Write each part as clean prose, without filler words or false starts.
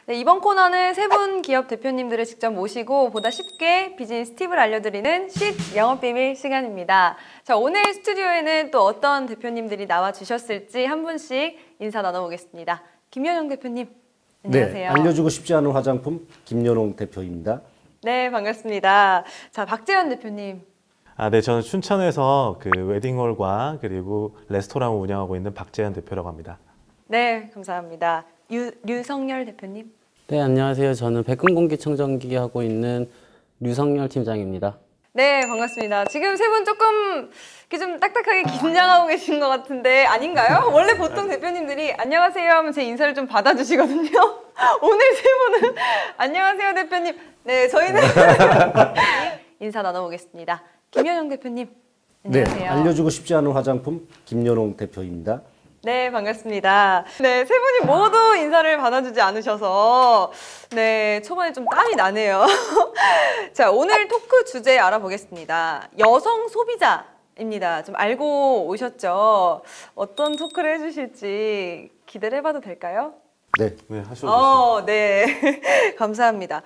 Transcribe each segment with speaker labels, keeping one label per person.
Speaker 1: 네, 이번 코너는 세 분 기업 대표님들을 직접 모시고 보다 쉽게 비즈니스 팁을 알려드리는 쉿 영업비밀 시간입니다. 자, 오늘 스튜디오에는 또 어떤 대표님들이 나와 주셨을지 한 분씩 인사 나눠보겠습니다. 김연용 대표님, 안녕하세요.
Speaker 2: 네, 알려주고 싶지 않은 화장품 김연용 대표입니다.
Speaker 1: 네, 반갑습니다. 자, 박재현 대표님.
Speaker 3: 네, 저는 춘천에서 그 웨딩홀과 그리고 레스토랑을 운영하고 있는 박재현 대표라고 합니다.
Speaker 1: 네, 감사합니다. 류성열 대표님.
Speaker 4: 네, 안녕하세요. 저는 백금공기청정기 하고 있는 류성열 팀장입니다.
Speaker 1: 네, 반갑습니다. 지금 세 분 조금 이렇게 좀 딱딱하게 긴장하고 계신 것 같은데 아닌가요? 원래 보통 대표님들이 안녕하세요 하면 제 인사를 좀 받아주시거든요. 오늘 세 분은 안녕하세요 대표님. 네, 저희는 인사 나눠보겠습니다. 김연용 대표님, 안녕하세요.
Speaker 2: 네, 알려주고 싶지 않은 화장품 김연용 대표입니다.
Speaker 1: 네, 반갑습니다. 네, 세 분이 모두 인사를 받아주지 않으셔서 네, 초반에 좀 땀이 나네요. 자, 오늘 토크 주제 알아보겠습니다. 여성 소비자입니다. 좀 알고 오셨죠? 어떤 토크를 해주실지 기대를 해봐도 될까요?
Speaker 2: 네,
Speaker 3: 하셔도
Speaker 1: 네. 감사합니다.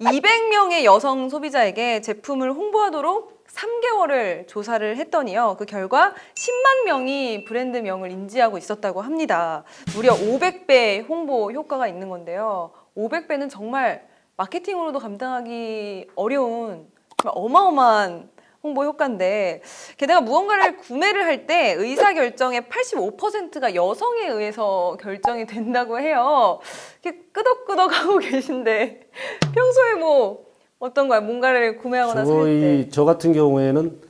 Speaker 1: 200명의 여성 소비자에게 제품을 홍보하도록 3개월을 조사를 했더니요. 그 결과 10만 명이 브랜드명을 인지하고 있었다고 합니다. 무려 500배 홍보 효과가 있는 건데요. 500배는 정말 마케팅으로도 감당하기 어려운 정말 어마어마한 홍보 효과인데 게다가 무언가를 구매를 할 때 의사결정의 85%가 여성에 의해서 결정이 된다고 해요. 이렇게 끄덕끄덕하고 계신데 평소에 뭐 어떤가요? 뭔가를 구매하거나 살 때.
Speaker 2: 저 같은 경우에는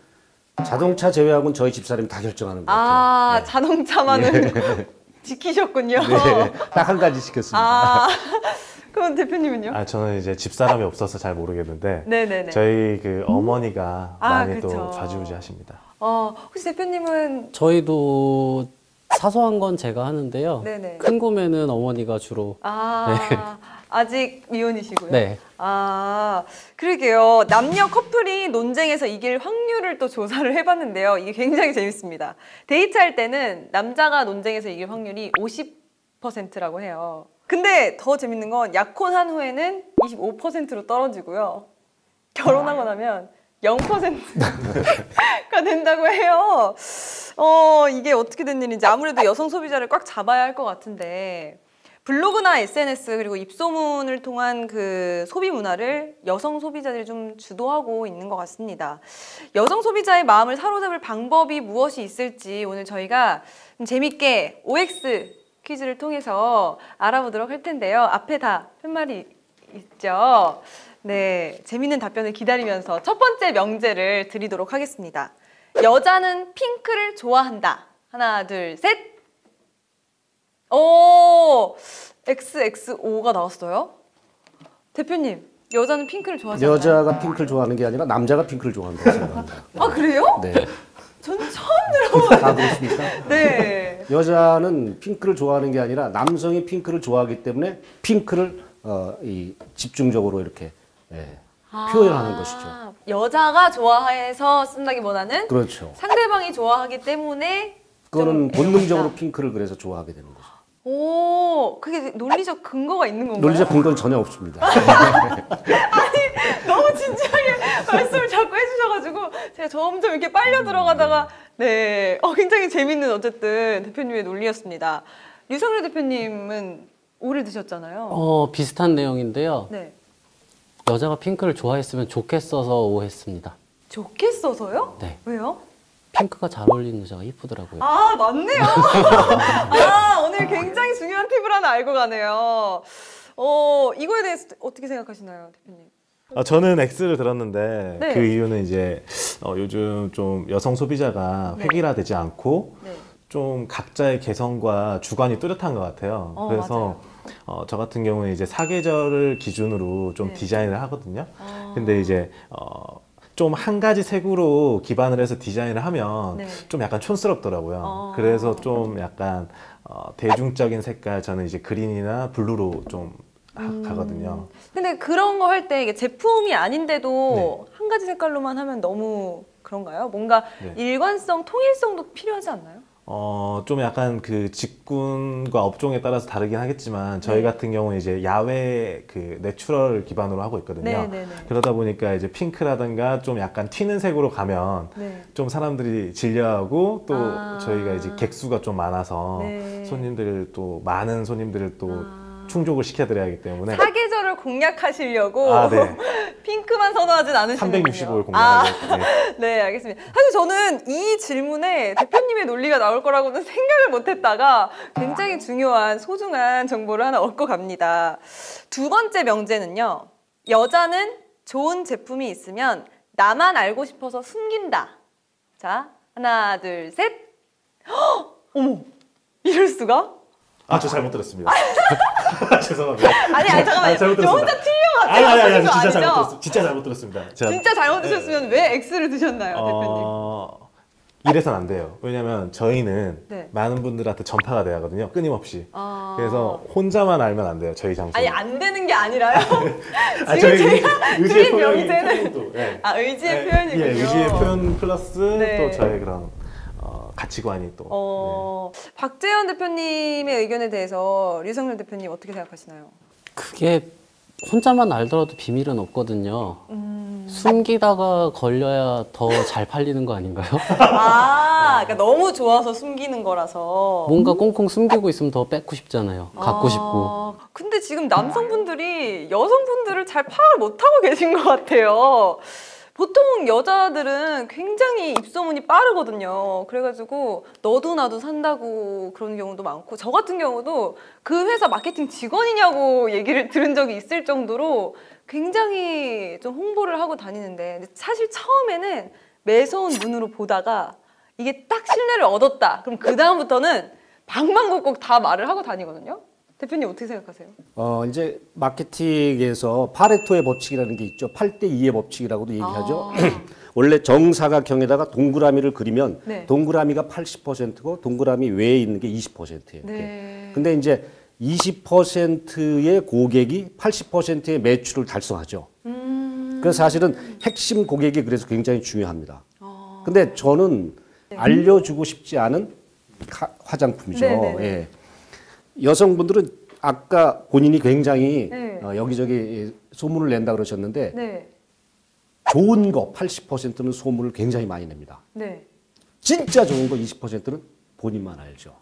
Speaker 2: 자동차 제외하고는 저희 집사람이 다 결정하는 것 같아요.
Speaker 1: 네. 자동차만은 지키셨군요.
Speaker 2: 네, 딱 한 가지 시켰습니다.
Speaker 1: 그럼 대표님은요?
Speaker 3: 저는 이제 집사람이 없어서 잘 모르겠는데
Speaker 1: 네네네.
Speaker 3: 저희 그 어머니가 많이
Speaker 1: 그쵸.
Speaker 3: 또 좌지우지하시니다.
Speaker 1: 혹시 대표님은
Speaker 4: 저희도 사소한 건 제가 하는데요.
Speaker 1: 네네.
Speaker 4: 큰 구매는 어머니가 주로.
Speaker 1: 아직 미혼이시고요?
Speaker 4: 네.
Speaker 1: 그러게요. 남녀 커플이 논쟁에서 이길 확률을 또 조사를 해봤는데요. 이게 굉장히 재밌습니다. 데이트할 때는 남자가 논쟁에서 이길 확률이 50%라고 해요. 근데 더 재밌는 건 약혼한 후에는 25%로 떨어지고요. 결혼하고 나면 0%가 된다고 해요. 이게 어떻게 된 일인지 아무래도 여성 소비자를 꽉 잡아야 할 것 같은데 블로그나 SNS 그리고 입소문을 통한 그 소비 문화를 여성 소비자들이 좀 주도하고 있는 것 같습니다. 여성 소비자의 마음을 사로잡을 방법이 무엇이 있을지 오늘 저희가 좀 재밌게 OX 퀴즈를 통해서 알아보도록 할 텐데요. 앞에 다 팻말이 있죠. 네, 재밌는 답변을 기다리면서 첫 번째 명제를 드리도록 하겠습니다. 여자는 핑크를 좋아한다. 하나, 둘, 셋. 오, XXO가 나왔어요. 대표님, 여자는 핑크를 좋아하지 않나요?
Speaker 2: 여자가 핑크를 좋아하는 게 아니라 남자가 핑크를 좋아한다고 생각합니다.
Speaker 1: 그래요?
Speaker 2: 네.
Speaker 1: 전 처음 들어봐요.
Speaker 2: 그렇습니까?
Speaker 1: 네.
Speaker 2: 여자는 핑크를 좋아하는 게 아니라 남성이 핑크를 좋아하기 때문에 핑크를 집중적으로 이렇게 표현하는 것이죠.
Speaker 1: 여자가 좋아해서 쓴다기보다는
Speaker 2: 그렇죠.
Speaker 1: 상대방이 좋아하기 때문에
Speaker 2: 그거는
Speaker 1: 좀
Speaker 2: 본능적으로
Speaker 1: 애용한다.
Speaker 2: 핑크를 그래서 좋아하게 되는 거죠.
Speaker 1: 그게 논리적 근거가 있는 건가요?
Speaker 2: 논리적 근거는 전혀 없습니다.
Speaker 1: 너무 진지하게 말씀을 자꾸 해주셔가지고 제가 점점 이렇게 빨려 들어가다가 네, 굉장히 재밌는 어쨌든 대표님의 논리였습니다. 류성래 대표님은 오래 드셨잖아요.
Speaker 4: 비슷한 내용인데요.
Speaker 1: 네.
Speaker 4: 여자가 핑크를 좋아했으면 좋겠어서 오했습니다.
Speaker 1: 좋게 써서요?
Speaker 4: 네.
Speaker 1: 왜요?
Speaker 4: 핑크가 잘 어울리는 여자가 이쁘더라고요.
Speaker 1: 맞네요. 오늘 굉장히 중요한 팁을 하나 알고 가네요. 이거에 대해서 어떻게 생각하시나요, 대표님?
Speaker 3: 저는 X를 들었는데
Speaker 1: 네.
Speaker 3: 그 이유는 이제 요즘 좀 여성 소비자가
Speaker 1: 네.
Speaker 3: 획일화되지 않고
Speaker 1: 네.
Speaker 3: 좀 각자의 개성과 주관이 뚜렷한 것 같아요. 그래서 저 같은 경우는 이제 사계절을 기준으로 좀
Speaker 1: 네.
Speaker 3: 디자인을 하거든요. 근데 이제 좀 한 가지 색으로 기반을 해서 디자인을 하면
Speaker 1: 네.
Speaker 3: 좀 약간 촌스럽더라고요. 그래서 좀 약간 대중적인 색깔, 저는 이제 그린이나 블루로 좀 가거든요.
Speaker 1: 근데 그런 거 할 때 이게 제품이 아닌데도
Speaker 3: 네.
Speaker 1: 한 가지 색깔로만 하면 너무 그런가요? 뭔가
Speaker 3: 네.
Speaker 1: 일관성, 통일성도 필요하지 않나요?
Speaker 3: 좀 약간 그 직군과 업종에 따라서 다르긴 하겠지만 저희 같은 경우는 이제 야외 그 내추럴 기반으로 하고 있거든요.
Speaker 1: 네네네.
Speaker 3: 그러다 보니까 이제 핑크라든가 좀 약간 튀는 색으로 가면
Speaker 1: 네.
Speaker 3: 좀 사람들이 질려하고 또
Speaker 1: 아.
Speaker 3: 저희가 이제 객수가 좀 많아서
Speaker 1: 네.
Speaker 3: 손님들을 또 많은 손님들을 또 충족을 시켜드려야 하기 때문에
Speaker 1: 사계절을 공략하시려고
Speaker 3: 아, 네.
Speaker 1: 핑크만 선호하진 않으시는군요.
Speaker 3: 365일
Speaker 1: 아,
Speaker 3: 공략하고 네.
Speaker 1: 네, 알겠습니다. 사실 저는 이 질문에 대표님의 논리가 나올 거라고는 생각을 못했다가 굉장히 중요한 소중한 정보를 하나 얻고 갑니다. 두 번째 명제는요. 여자는 좋은 제품이 있으면 나만 알고 싶어서 숨긴다. 자, 하나, 둘, 셋. 헉! 어머, 이럴 수가?
Speaker 3: 저 잘못 들었습니다. 죄송합니다.
Speaker 1: 아니, 잠깐만요.
Speaker 3: 잘못
Speaker 1: 저
Speaker 3: 들었습니다.
Speaker 1: 혼자 틀려가지고 하신 거 아니죠?
Speaker 3: 진짜 잘못 들었습니다. 제가
Speaker 1: 진짜 잘못 드셨으면 왜 X를 드셨나요, 대표님?
Speaker 3: 이래선 안 돼요. 왜냐면 저희는
Speaker 1: 네.
Speaker 3: 많은 분들한테 전파가 돼야 하거든요. 끊임없이.
Speaker 1: 아.
Speaker 3: 그래서 혼자만 알면 안 돼요. 저희 장소.
Speaker 1: 아니 안 되는 게 아니라요. 지금
Speaker 3: 저희
Speaker 1: 제가
Speaker 3: 의지의
Speaker 1: 드린
Speaker 3: 표현이
Speaker 1: 명제는
Speaker 3: 또, 네.
Speaker 1: 의지의 표현이군요.
Speaker 3: 예, 의지의 표현 플러스
Speaker 1: 네.
Speaker 3: 또 저의 그런 가치관이 또.
Speaker 1: 박재현 대표님의 의견에 대해서 류성열 대표님 어떻게 생각하시나요?
Speaker 4: 그게 혼자만 알더라도 비밀은 없거든요. 숨기다가 걸려야 더 잘 팔리는 거 아닌가요?
Speaker 1: 그러니까 너무 좋아서 숨기는 거라서.
Speaker 4: 뭔가 꽁꽁 숨기고 있으면 더 뺏고 싶잖아요. 갖고 싶고.
Speaker 1: 근데 지금 남성분들이 여성분들을 잘 파악을 못하고 계신 것 같아요. 보통 여자들은 굉장히 입소문이 빠르거든요. 그래가지고 너도 나도 산다고 그런 경우도 많고 저 같은 경우도 그 회사 마케팅 직원이냐고 얘기를 들은 적이 있을 정도로 굉장히 좀 홍보를 하고 다니는데 근데 사실 처음에는 매서운 눈으로 보다가 이게 딱 신뢰를 얻었다. 그럼 그 다음부터는 방방곡곡 다 말을 하고 다니거든요. 대표님 어떻게 생각하세요?
Speaker 2: 이제 마케팅에서 파레토의 법칙이라는 게 있죠. 8대2의 법칙이라고도 얘기하죠. 원래 정사각형에다가 동그라미를 그리면
Speaker 1: 네.
Speaker 2: 동그라미가 80%고 동그라미 외에 있는 게 20%예요.
Speaker 1: 네.
Speaker 2: 근데 이제 20%의 고객이 80%의 매출을 달성하죠. 그래서 사실은 핵심 고객이 그래서 굉장히 중요합니다. 근데 저는 알려주고 싶지 않은 화장품이죠.
Speaker 1: 네네네.
Speaker 2: 예. 여성분들은 아까 본인이 굉장히
Speaker 1: 네.
Speaker 2: 여기저기 소문을 낸다 그러셨는데
Speaker 1: 네.
Speaker 2: 좋은 거 80%는 소문을 굉장히 많이 냅니다.
Speaker 1: 네.
Speaker 2: 진짜 좋은 거 20%는 본인만 알죠.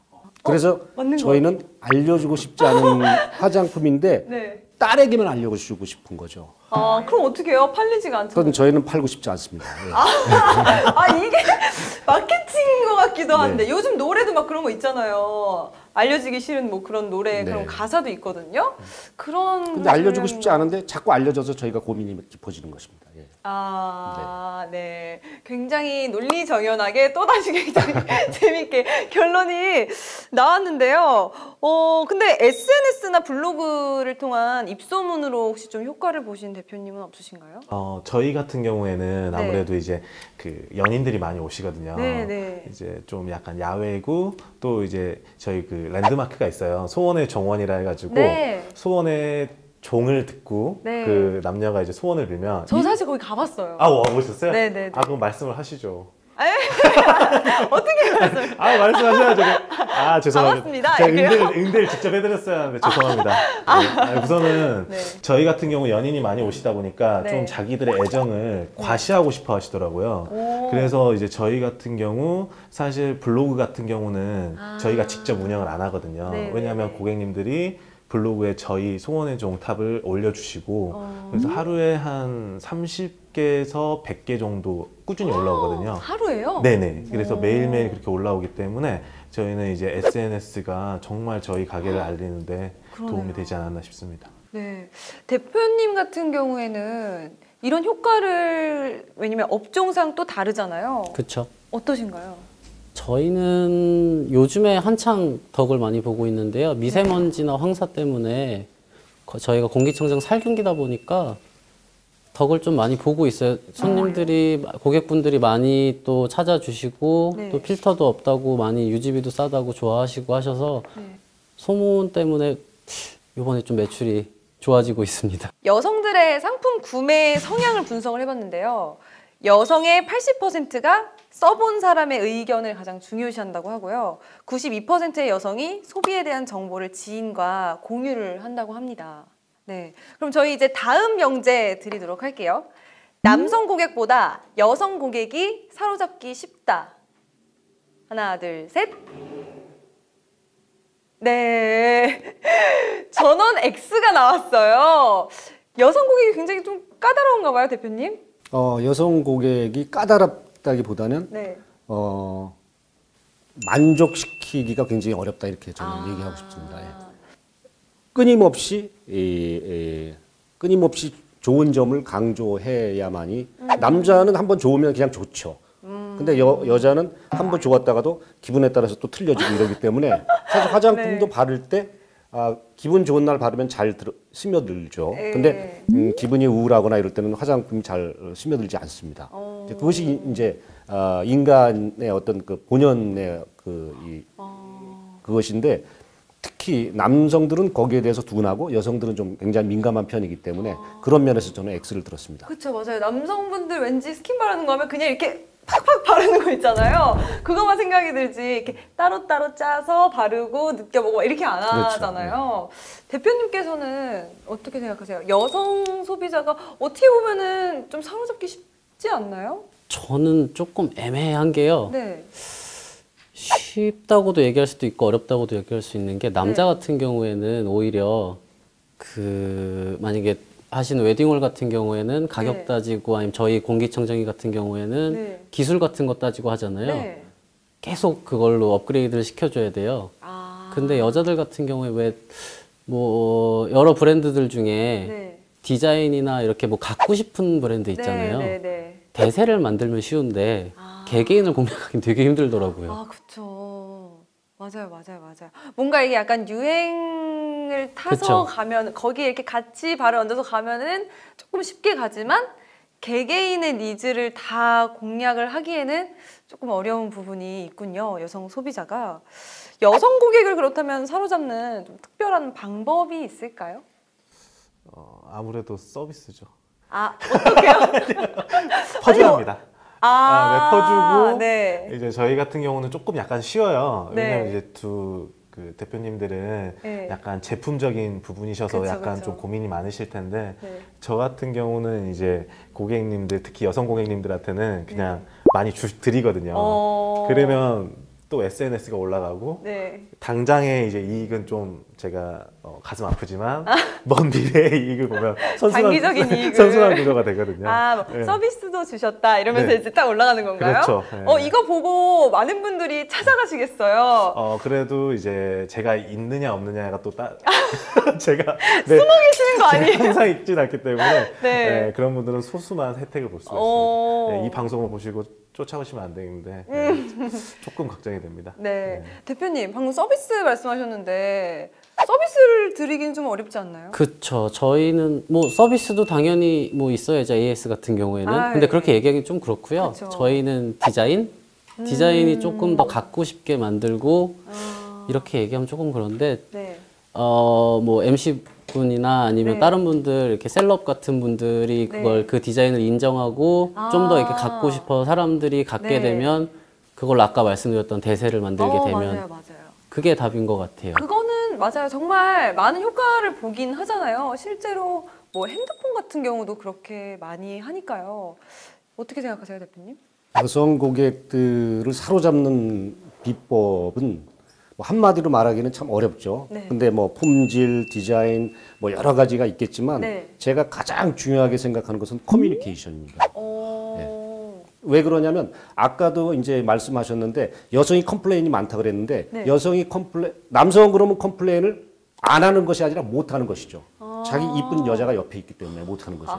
Speaker 2: 그래서
Speaker 1: 맞는
Speaker 2: 저희는 알려주고 싶지 않은 화장품인데
Speaker 1: 네.
Speaker 2: 딸에게만 알려주고 싶은 거죠.
Speaker 1: 그럼 어떻게 해요? 팔리지가 않죠.
Speaker 2: 그건 저희는 팔고 싶지 않습니다. 예.
Speaker 1: 이게 마케팅인 것 같기도 한데
Speaker 2: 네.
Speaker 1: 요즘 노래도 막 그런 거 있잖아요. 알려지기 싫은 뭐 그런 노래
Speaker 2: 네.
Speaker 1: 그런 가사도 있거든요. 그런
Speaker 2: 근데 알려주고
Speaker 1: 거는-
Speaker 2: 싶지 않은데 자꾸 알려져서 저희가 고민이 깊어지는 것입니다. 예.
Speaker 1: 네. 굉장히 논리정연하게 또다시 굉장히 재밌게 결론이 나왔는데요. 근데 SNS나 블로그를 통한 입소문으로 혹시 좀 효과를 보신 대표님은 없으신가요?
Speaker 3: 저희 같은 경우에는
Speaker 1: 네.
Speaker 3: 아무래도 이제 그 연인들이 많이 오시거든요.
Speaker 1: 네.
Speaker 3: 이제 좀 약간 야외고 또 이제 저희 그 랜드마크가 있어요. 소원의 정원이라 해가지고
Speaker 1: 네.
Speaker 3: 소원의 종을 듣고
Speaker 1: 네.
Speaker 3: 그 남녀가 이제 소원을 빌면
Speaker 1: 저 사실 거기 가봤어요.
Speaker 3: 와 보셨어요?
Speaker 1: 네네.
Speaker 3: 그럼 말씀을 하시죠.
Speaker 1: 어떻게 가봤어요?
Speaker 3: 말씀하셔야죠. 죄송합니다.
Speaker 1: 가봤습니다.
Speaker 3: 제가
Speaker 1: 이렇게요?
Speaker 3: 응대를 직접 해드렸어야 하는데 죄송합니다. 우선은
Speaker 1: 네.
Speaker 3: 저희 같은 경우 연인이 많이 오시다 보니까
Speaker 1: 네.
Speaker 3: 좀 자기들의 애정을 과시하고 싶어 하시더라고요. 그래서 이제 저희 같은 경우 사실 블로그 같은 경우는 저희가 직접 운영을 안 하거든요.
Speaker 1: 네,
Speaker 3: 왜냐하면
Speaker 1: 네.
Speaker 3: 고객님들이 블로그에 저희 소원의 종 탑을 올려주시고 그래서 하루에 한 30개에서 100개 정도 꾸준히 올라오거든요.
Speaker 1: 하루에요?
Speaker 3: 네네. 그래서 매일매일 그렇게 올라오기 때문에 저희는 이제 SNS가 정말 저희 가게를 알리는데
Speaker 1: 그러네요.
Speaker 3: 도움이 되지 않았나 싶습니다.
Speaker 1: 네. 대표님 같은 경우에는 이런 효과를 왜냐면 업종상 또 다르잖아요.
Speaker 4: 그렇죠.
Speaker 1: 어떠신가요?
Speaker 4: 저희는 요즘에 한창 덕을 많이 보고 있는데요. 미세먼지나 황사 때문에 저희가 공기청정 살균기다 보니까 덕을 좀 많이 보고 있어요. 손님들이, 고객분들이 많이 또 찾아주시고
Speaker 1: 네.
Speaker 4: 또 필터도 없다고 많이 유지비도 싸다고 좋아하시고 하셔서
Speaker 1: 네.
Speaker 4: 소문 때문에 이번에 좀 매출이 좋아지고 있습니다.
Speaker 1: 여성들의 상품 구매 성향을 분석을 해봤는데요. 여성의 80%가 써본 사람의 의견을 가장 중요시한다고 하고요. 92%의 여성이 소비에 대한 정보를 지인과 공유를 한다고 합니다. 네, 그럼 저희 이제 다음 명제 드리도록 할게요. 남성 고객보다 여성 고객이 사로잡기 쉽다. 하나, 둘, 셋. 네, 전원 X가 나왔어요. 여성 고객이 굉장히 좀 까다로운가 봐요, 대표님?
Speaker 2: 여성 고객이 까다롭다기보다는
Speaker 1: 네.
Speaker 2: 만족시키기가 굉장히 어렵다 이렇게 저는 얘기하고 싶습니다. 예. 끊임없이 좋은 점을 강조해야만이 남자는 한번 좋으면 그냥 좋죠. 근데 여자는 한번 좋았다가도 기분에 따라서 또 틀려지고 이러기 때문에 사실 화장품도
Speaker 1: 네.
Speaker 2: 바를 때 기분 좋은 날 바르면 잘 스며들죠. 근데 기분이 우울하거나 이럴 때는 화장품이 잘 스며들지 않습니다. 그것이 이제 인간의 어떤 그 본연의 그것인데 특히 남성들은 거기에 대해서 둔하고 여성들은 좀 굉장히 민감한 편이기 때문에 그런 면에서 저는 X를 들었습니다.
Speaker 1: 그렇죠, 맞아요. 남성분들 왠지 스킨 바르는 거 하면 그냥 이렇게 팍팍 바르는 거 있잖아요. 그거만 생각이 들지 이렇게 따로따로 짜서 바르고 느껴보고 이렇게 안 하잖아요. 대표님께서는 어떻게 생각하세요? 여성 소비자가 어떻게 보면은 좀 사로잡기 쉽지 않나요?
Speaker 4: 저는 조금 애매한 게요.
Speaker 1: 네.
Speaker 4: 쉽다고도 얘기할 수도 있고 어렵다고도 얘기할 수 있는 게 남자
Speaker 1: 네.
Speaker 4: 같은 경우에는 오히려 만약에 하시는 웨딩홀 같은 경우에는 가격
Speaker 1: 네.
Speaker 4: 따지고 아니면 저희 공기청정기 같은 경우에는
Speaker 1: 네.
Speaker 4: 기술 같은 거 따지고 하잖아요.
Speaker 1: 네.
Speaker 4: 계속 그걸로 업그레이드를 시켜줘야 돼요. 근데 여자들 같은 경우에 왜 뭐 여러 브랜드들 중에
Speaker 1: 네.
Speaker 4: 디자인이나 이렇게 뭐 갖고 싶은 브랜드 있잖아요.
Speaker 1: 네, 네.
Speaker 4: 대세를 만들면 쉬운데 개개인을 공략하기는 되게 힘들더라고요.
Speaker 1: 그렇죠. 맞아요. 뭔가 이게 약간 유행을 타서
Speaker 4: 그쵸.
Speaker 1: 가면 거기에 이렇게 같이 발을 얹어서 가면은 조금 쉽게 가지만 개개인의 니즈를 다 공략을 하기에는 조금 어려운 부분이 있군요. 여성 소비자가. 여성 고객을 그렇다면 사로잡는 좀 특별한 방법이 있을까요?
Speaker 3: 아무래도 서비스죠.
Speaker 1: 어떡해요?
Speaker 3: 퍼주합니다. 네, 퍼주고
Speaker 1: 네.
Speaker 3: 이제 저희 같은 경우는 조금 약간 쉬워요.
Speaker 1: 네.
Speaker 3: 왜냐면 이제 그 대표님들은
Speaker 1: 네.
Speaker 3: 약간 제품적인 부분이셔서
Speaker 1: 그쵸,
Speaker 3: 약간
Speaker 1: 그쵸.
Speaker 3: 좀 고민이 많으실 텐데
Speaker 1: 네.
Speaker 3: 저 같은 경우는 이제 고객님들 특히 여성 고객님들한테는 그냥 많이 드리거든요. 그러면 또 SNS가 올라가고
Speaker 1: 네.
Speaker 3: 당장의 이제 이익은 좀 제가 가슴 아프지만 먼 미래의 이익을 보면
Speaker 1: 장기적인 이익을.
Speaker 3: 선순환 구조가 되거든요.
Speaker 1: 뭐 서비스도 주셨다 이러면서
Speaker 3: 네.
Speaker 1: 이제 딱 올라가는 건가요?
Speaker 3: 그렇죠. 네.
Speaker 1: 이거 보고 많은 분들이 찾아가시겠어요.
Speaker 3: 그래도 이제 제가 있느냐 없느냐가 또 제가
Speaker 1: 숨어 계시는 거 아니에요?
Speaker 3: 항상 있진 않기 때문에
Speaker 1: 네.
Speaker 3: 네, 그런 분들은 소수만 혜택을 볼 수가 있습니다. 네, 이 방송을 보시고 쫓아오시면 안 되는데 조금 걱정이 됩니다.
Speaker 1: 네. 대표님 방금 서비스 말씀하셨는데 서비스를 드리긴 좀 어렵지 않나요?
Speaker 4: 그쵸. 저희는 뭐 서비스도 당연히 뭐 있어야죠. AS 같은 경우에는. 근데
Speaker 1: 네.
Speaker 4: 그렇게 얘기하기 좀 그렇고요.
Speaker 1: 그쵸.
Speaker 4: 저희는 디자인이 조금 더 갖고 싶게 만들고 이렇게 얘기하면 조금 그런데
Speaker 1: 네.
Speaker 4: 뭐 MC 분이나 아니면
Speaker 1: 네.
Speaker 4: 다른 분들 이렇게 셀럽 같은 분들이 그걸
Speaker 1: 네.
Speaker 4: 그 디자인을 인정하고 좀 더 이렇게 갖고 싶어 사람들이 갖게
Speaker 1: 네.
Speaker 4: 되면 그걸 아까 말씀드렸던 대세를 만들게 되면
Speaker 1: 맞아요.
Speaker 4: 그게 답인 것 같아요.
Speaker 1: 그거는 맞아요. 정말 많은 효과를 보긴 하잖아요. 실제로 뭐 핸드폰 같은 경우도 그렇게 많이 하니까요. 어떻게 생각하세요, 대표님?
Speaker 2: 여성 고객들을 사로잡는 비법은 뭐 한마디로 말하기는 참 어렵죠.
Speaker 1: 네.
Speaker 2: 근데 뭐 품질, 디자인 뭐 여러 가지가 있겠지만
Speaker 1: 네.
Speaker 2: 제가 가장 중요하게 생각하는 것은 커뮤니케이션입니다. 왜 그러냐면 아까도 이제 말씀하셨는데 여성이 컴플레인이 많다 그랬는데
Speaker 1: 네.
Speaker 2: 남성은 그러면 컴플레인을 안 하는 것이 아니라 못 하는 것이죠. 자기 이쁜 여자가 옆에 있기 때문에 못 하는 거죠.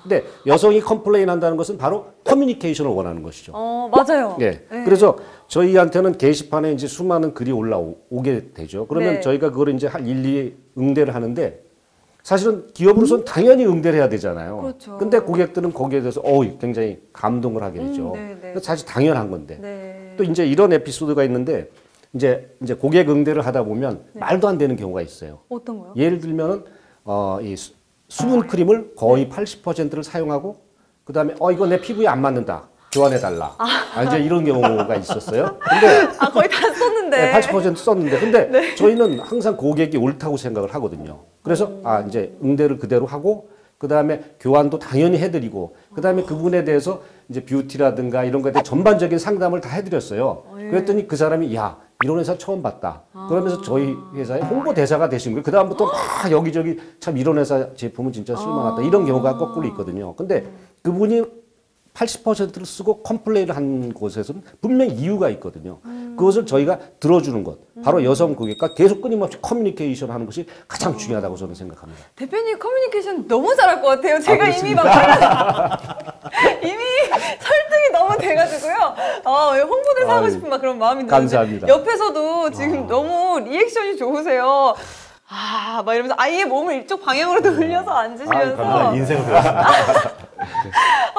Speaker 2: 근데 여성이 컴플레인 한다는 것은 바로 커뮤니케이션을 원하는 것이죠.
Speaker 1: 맞아요.
Speaker 2: 예. 그래서 저희한테는 게시판에 이제 수많은 글이 올라오게 되죠. 그러면
Speaker 1: 네.
Speaker 2: 저희가 그걸 이제 일일이 응대를 하는데 사실은 기업으로서는 당연히 응대를 해야 되잖아요.
Speaker 1: 그렇죠.
Speaker 2: 근데 고객들은 거기에 대해서 굉장히 감동을 하게 되죠.
Speaker 1: 네.
Speaker 2: 그래서 사실 당연한 건데.
Speaker 1: 네.
Speaker 2: 또 이제 이런 에피소드가 있는데 이제 고객 응대를 하다 보면 말도 안 되는 경우가 있어요.
Speaker 1: 어떤 거요?
Speaker 2: 예를 들면은 이 수분 크림을 거의 80%를 사용하고 그다음에 이거 내 피부에 안 맞는다. 교환해달라. 이제 이런 경우가 있었어요. 근데
Speaker 1: 거의 다 썼는데.
Speaker 2: 네, 80% 썼는데, 근데 저희는 항상 고객이 옳다고 생각을 하거든요. 그래서 이제 응대를 그대로 하고, 그 다음에 교환도 당연히 해드리고, 그 다음에 그분에 대해서 이제 뷰티라든가 이런 거에 대해 전반적인 상담을 다 해드렸어요. 그랬더니 그 사람이 이런 회사 처음 봤다. 그러면서 저희 회사의 홍보 대사가 되신 거예요. 그 다음부터 막 여기저기 참 이런 회사 제품은 진짜 쓸만하다. 이런 경우가 거꾸로 있거든요. 근데 그분이 80%를 쓰고 컴플레인을 한 곳에서는 분명히 이유가 있거든요. 그것을 저희가 들어주는 것, 바로 여성 고객과 계속 끊임없이 커뮤니케이션 하는 것이 가장 중요하다고 저는 생각합니다.
Speaker 1: 대표님 커뮤니케이션 너무 잘할 것 같아요. 제가 이미 막 이미 설득이 너무 돼가지고요. 홍보대사 하고 싶은 막 그런 마음이 드는데
Speaker 2: 감사합니다.
Speaker 1: 옆에서도 지금 너무 리액션이 좋으세요. 막 이러면서 아예 몸을 이쪽 방향으로 돌려서 앉으시면서
Speaker 3: 인생을 배웠습니다.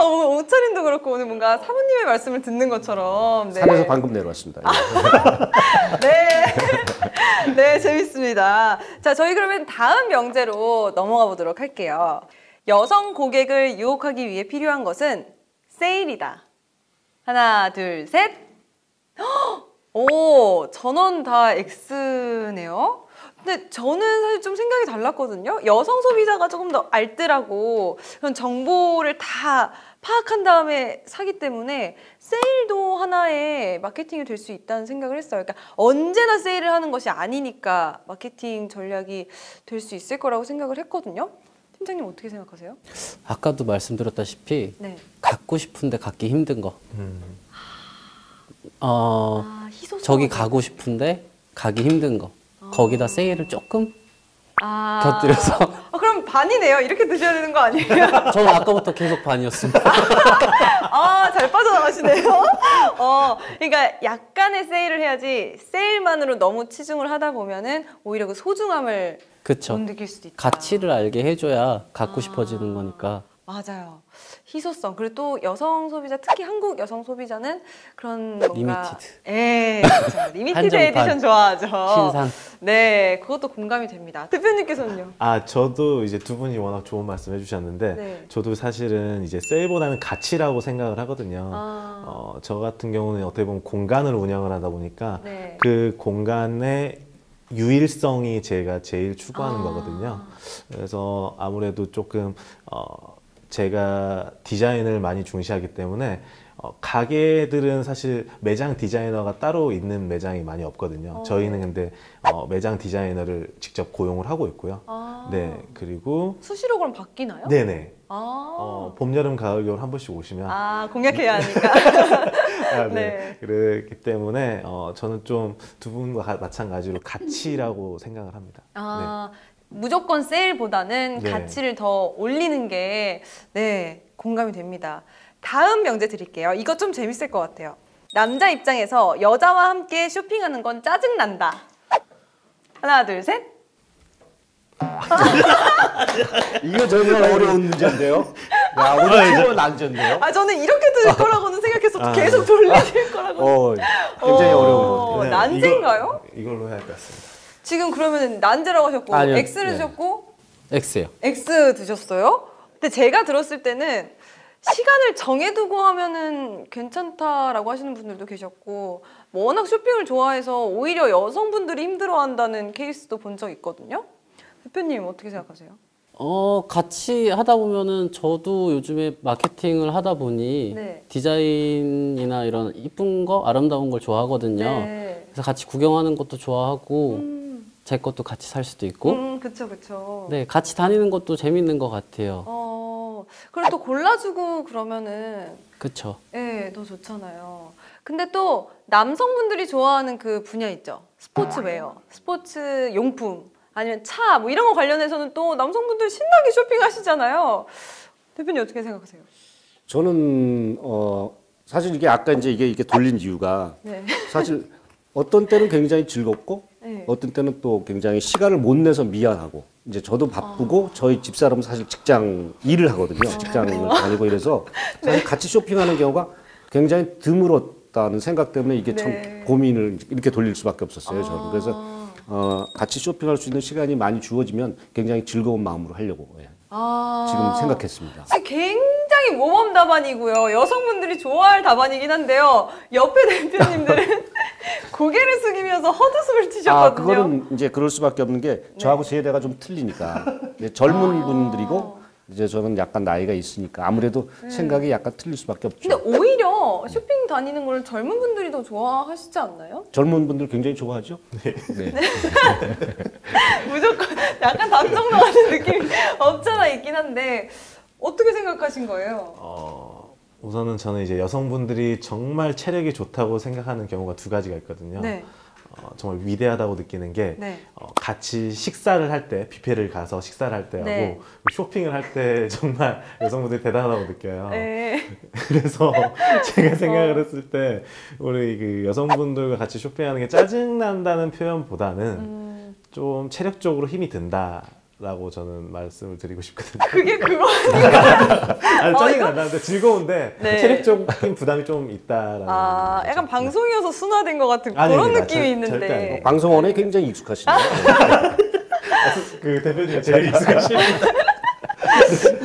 Speaker 1: 오늘 옷차림도 그렇고 오늘 뭔가 사모님의 말씀을 듣는 것처럼
Speaker 2: 산에서 방금 내려왔습니다.
Speaker 1: 네. 네, 재밌습니다. 자, 저희 그러면 다음 명제로 넘어가 보도록 할게요. 여성 고객을 유혹하기 위해 필요한 것은 세일이다. 하나, 둘, 셋. 오, 전원 다 X네요. 근데 저는 사실 좀 생각이 달랐거든요. 여성 소비자가 조금 더 알뜰하고 그런 정보를 다 파악한 다음에 사기 때문에 세일도 하나의 마케팅이 될 수 있다는 생각을 했어요. 그러니까 언제나 세일을 하는 것이 아니니까 마케팅 전략이 될 수 있을 거라고 생각을 했거든요. 팀장님 어떻게 생각하세요?
Speaker 4: 아까도 말씀드렸다시피
Speaker 1: 네.
Speaker 4: 갖고 싶은데 갖기 힘든 거.
Speaker 1: 희소성.
Speaker 4: 저기 가고 싶은데 가기 힘든 거. 거기다 세일을 조금 곁들여서.
Speaker 1: 그럼 반이네요. 이렇게 드셔야 되는 거 아니에요?
Speaker 4: 저는 아까부터 계속 반이었습니다.
Speaker 1: 잘 빠져나가시네요. 그러니까 약간의 세일을 해야지 세일만으로 너무 치중을 하다 보면은 오히려 그 소중함을
Speaker 4: 그쵸.
Speaker 1: 못 느낄 수도 있다.
Speaker 4: 가치를 알게 해줘야 갖고 싶어지는 거니까.
Speaker 1: 맞아요. 희소성. 그리고 또 여성 소비자, 특히 한국 여성 소비자는 그런 뭔가
Speaker 4: 리미티드.
Speaker 1: 그렇죠. 리미티드
Speaker 4: 한정판.
Speaker 1: 에디션 좋아하죠.
Speaker 4: 신상.
Speaker 1: 네, 그것도 공감이 됩니다. 대표님께서는요?
Speaker 3: 저도 이제 두 분이 워낙 좋은 말씀 해주셨는데,
Speaker 1: 네.
Speaker 3: 저도 사실은 이제 세일보다는 가치라고 생각을 하거든요. 저 같은 경우는 어떻게 보면 공간을 운영을 하다 보니까
Speaker 1: 네.
Speaker 3: 그 공간의 유일성이 제가 제일 추구하는 거거든요. 그래서 아무래도 조금 제가 디자인을 많이 중시하기 때문에 가게들은 사실 매장 디자이너가 따로 있는 매장이 많이 없거든요. 저희는 근데 매장 디자이너를 직접 고용을 하고 있고요. 네, 그리고
Speaker 1: 수시로 그럼 바뀌나요?
Speaker 3: 네네. 봄, 여름, 가을, 겨울 한 번씩 오시면
Speaker 1: 공략해야 하니까.
Speaker 3: 네.
Speaker 1: 네.
Speaker 3: 그렇기 때문에 저는 좀 두 분과 마찬가지로 가치라고 생각을 합니다.
Speaker 1: 무조건 세일보다는
Speaker 3: 네.
Speaker 1: 가치를 더 올리는 게 공감이 됩니다. 다음 명제 드릴게요. 이거 좀 재밌을 것 같아요. 남자 입장에서 여자와 함께 쇼핑하는 건 짜증난다. 하나, 둘, 셋.
Speaker 2: 이거 정말 어려운 문제인데요. 야, 오늘 최고는 안전데요.
Speaker 1: 저는 이렇게 들 거라고는 생각해서 계속 돌리실 거라고.
Speaker 2: 굉장히 어려운 것 같아요.
Speaker 1: 난제인가요?
Speaker 3: 이걸로 해야 될 것 같습니다.
Speaker 1: 지금 그러면 난제라고 하셨고
Speaker 4: 아니요.
Speaker 1: X를
Speaker 4: 네.
Speaker 1: 드셨고
Speaker 4: X요.
Speaker 1: X 드셨어요? 근데 제가 들었을 때는 시간을 정해두고 하면은 괜찮다라고 하시는 분들도 계셨고 워낙 쇼핑을 좋아해서 오히려 여성분들이 힘들어한다는 케이스도 본 적 있거든요. 대표님 어떻게 생각하세요?
Speaker 4: 같이 하다 보면은 저도 요즘에 마케팅을 하다 보니
Speaker 1: 네.
Speaker 4: 디자인이나 이런 이쁜 거, 아름다운 걸 좋아하거든요.
Speaker 1: 네.
Speaker 4: 그래서 같이 구경하는 것도 좋아하고 제 것도 같이 살 수도 있고.
Speaker 1: 그쵸.
Speaker 4: 네, 같이 다니는 것도 재밌는 것 같아요.
Speaker 1: 그리고 또 골라주고 그러면은
Speaker 4: 그쵸.
Speaker 1: 더 좋잖아요. 근데 또 남성분들이 좋아하는 그 분야 있죠. 스포츠웨어, 스포츠 용품, 아니면 차, 뭐 이런 거 관련해서는 또 남성분들 신나게 쇼핑하시잖아요. 대표님 어떻게 생각하세요?
Speaker 2: 저는 사실 이게 아까 이제 이게 돌린 이유가
Speaker 1: 네.
Speaker 2: 사실 어떤 때는 굉장히 즐겁고
Speaker 1: 네.
Speaker 2: 어떤 때는 또 굉장히 시간을 못 내서 미안하고 이제 저도 바쁘고 저희 집사람은 사실 직장 일을 하거든요. 직장을 다니고 이래서 사실 같이 쇼핑하는 경우가 굉장히 드물었다는 생각 때문에 이게 참 고민을 이렇게 돌릴 수밖에 없었어요. 저는 그래서 같이 쇼핑할 수 있는 시간이 많이 주어지면 굉장히 즐거운 마음으로 하려고
Speaker 1: 아,
Speaker 2: 지금 생각했습니다.
Speaker 1: 지금 굉장히 모범 답안이고요. 여성분들이 좋아할 답안이긴 한데요. 옆에 대표님들은 고개를 숙이면서 헛웃음을 치셨거든요.
Speaker 2: 그거는 이제 그럴 수밖에 없는 게 저하고 세대가 좀 틀리니까 젊은 분들이고 이제 저는 약간 나이가 있으니까 아무래도 생각이 약간 틀릴 수밖에 없죠.
Speaker 1: 근데 오히려 쇼핑 다니는 걸 젊은 분들이 더 좋아하시지 않나요?
Speaker 2: 젊은 분들 굉장히 좋아하죠. 네.
Speaker 1: 무조건 약간 답정너 같은 느낌이 없잖아 있긴 한데 어떻게 생각하신 거예요?
Speaker 3: 우선은 저는 이제 여성분들이 정말 체력이 좋다고 생각하는 경우가 두 가지가 있거든요.
Speaker 1: 네.
Speaker 3: 정말 위대하다고 느끼는 게
Speaker 1: 네.
Speaker 3: 같이 식사를 할 때, 뷔페를 가서 식사를 할 때 하고
Speaker 1: 네.
Speaker 3: 쇼핑을 할 때 정말 여성분들이 대단하다고 느껴요.
Speaker 1: 네.
Speaker 3: 그래서 제가 생각을 했을 때 우리 그 여성분들과 같이 쇼핑하는 게 짜증난다는 표현보다는 좀 체력적으로 힘이 든다라고 저는 말씀을 드리고 싶거든요.
Speaker 1: 그게 그거
Speaker 3: 아니, 짜증이 난다는데 즐거운데
Speaker 1: 네.
Speaker 3: 체력적인 부담이 좀 있다라는.
Speaker 1: 약간 방송이어서 순화된 것 같은 그런
Speaker 3: 아닙니다.
Speaker 1: 느낌이
Speaker 3: 절대
Speaker 1: 있는데
Speaker 3: 아니고.
Speaker 2: 방송원에 굉장히 익숙하시네요.
Speaker 3: 그 대표님 제일 익숙하십니다.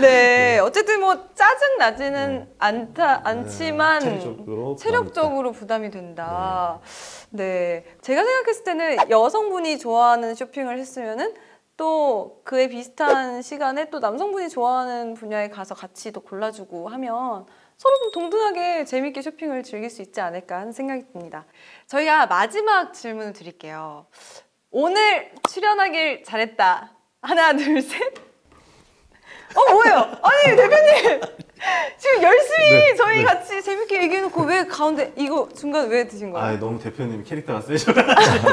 Speaker 1: 네, 어쨌든 뭐 짜증 나지는 않지만
Speaker 3: 체력적으로
Speaker 1: 부담이 된다. 네, 제가 생각했을 때는 여성분이 좋아하는 쇼핑을 했으면은 또 그에 비슷한 시간에 또 남성분이 좋아하는 분야에 가서 같이 또 골라주고 하면 서로 좀 동등하게 재밌게 쇼핑을 즐길 수 있지 않을까 하는 생각이 듭니다. 저희가 마지막 질문을 드릴게요. 오늘 출연하길 잘했다. 하나, 둘, 셋. 뭐예요? 아니, 대표님! 지금 열심히 저희 같이 재밌게 얘기해놓고 왜 가운데 이거 중간 왜 드신 거예요?
Speaker 3: 너무 대표님 캐릭터가 세셔가지고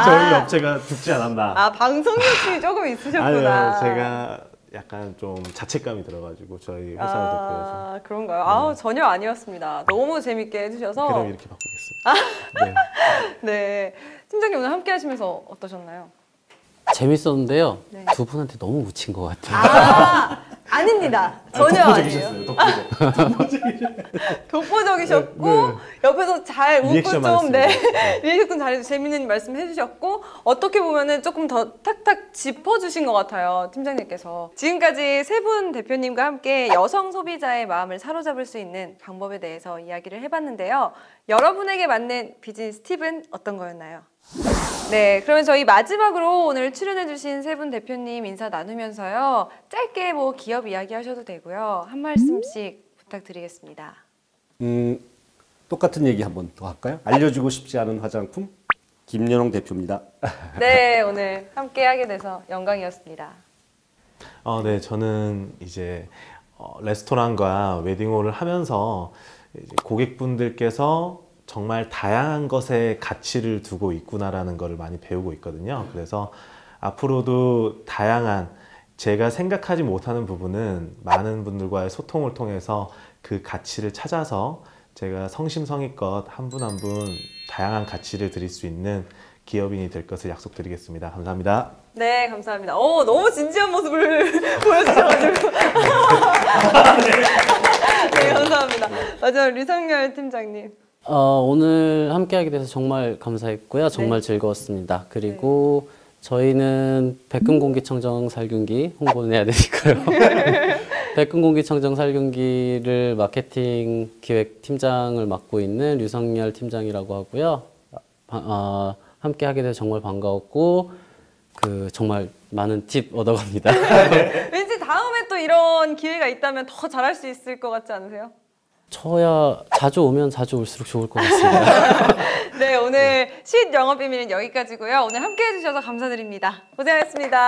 Speaker 3: 저희 업체가 죽지 않았나.
Speaker 1: 방송 욕심이 조금 있으셨구나.
Speaker 3: 아니요, 제가 약간 좀 자책감이 들어가지고 저희 회사를 대표해서.
Speaker 1: 그런가요? 전혀 아니었습니다. 너무 재밌게 해주셔서.
Speaker 3: 그럼 이렇게 바꾸겠습니다. 네.
Speaker 1: 네. 팀장님 오늘 함께 하시면서 어떠셨나요?
Speaker 4: 재밌었는데요.
Speaker 1: 네.
Speaker 4: 두 분한테 너무 묻힌 것 같아요.
Speaker 1: 아닙니다. 전혀 아니에요.
Speaker 3: 독보적이셨어요.
Speaker 1: 독보적이셨고
Speaker 3: 네.
Speaker 1: 옆에서 잘 웃고
Speaker 3: 리액션
Speaker 1: 좀
Speaker 3: 많았습니다.
Speaker 1: 리액션 잘해서 재밌는 말씀 해주셨고 어떻게 보면은 조금 더 탁탁 짚어주신 것 같아요, 팀장님께서. 지금까지 세 분 대표님과 함께 여성 소비자의 마음을 사로잡을 수 있는 방법에 대해서 이야기를 해봤는데요. 여러분에게 맞는 비즈니스 팁은 어떤 거였나요? 네, 그러면 저희 마지막으로 오늘 출연해주신 세 분 대표님 인사 나누면서요. 짧게 뭐 기업 이야기 하셔도 되고요. 한 말씀씩 부탁드리겠습니다.
Speaker 2: 똑같은 얘기 한번 더 할까요? 알려주고 싶지 않은 화장품 김연홍 대표입니다.
Speaker 1: 네, 오늘 함께 하게 돼서 영광이었습니다.
Speaker 3: 네, 저는 이제 레스토랑과 웨딩홀을 하면서 이제 고객분들께서 정말 다양한 것에 가치를 두고 있구나라는 것을 많이 배우고 있거든요. 그래서 앞으로도 다양한 제가 생각하지 못하는 부분은 많은 분들과의 소통을 통해서 그 가치를 찾아서 제가 성심성의껏 한 분 한 분 다양한 가치를 드릴 수 있는 기업인이 될 것을 약속드리겠습니다. 감사합니다.
Speaker 1: 네, 감사합니다. 너무 진지한 모습을 보여주셔가지고. 네, 감사합니다. 마지막 류상열 팀장님.
Speaker 4: 오늘 함께하게 돼서 정말 감사했고요. 정말 즐거웠습니다. 그리고 저희는 백금공기청정 살균기 홍보는 해야 되니까요. 백금공기청정 살균기를 마케팅 기획팀장을 맡고 있는 류상열 팀장이라고 하고요. 함께하게 돼서 정말 반가웠고 정말 많은 팁 얻어갑니다.
Speaker 1: 왠지 다음에 또 이런 기회가 있다면 더 잘할 수 있을 것 같지 않으세요?
Speaker 4: 저야 자주 오면 자주 올수록 좋을 것 같습니다.
Speaker 1: 네, 오늘 쉿 영업비밀은 여기까지고요. 오늘 함께 해주셔서 감사드립니다. 고생하셨습니다.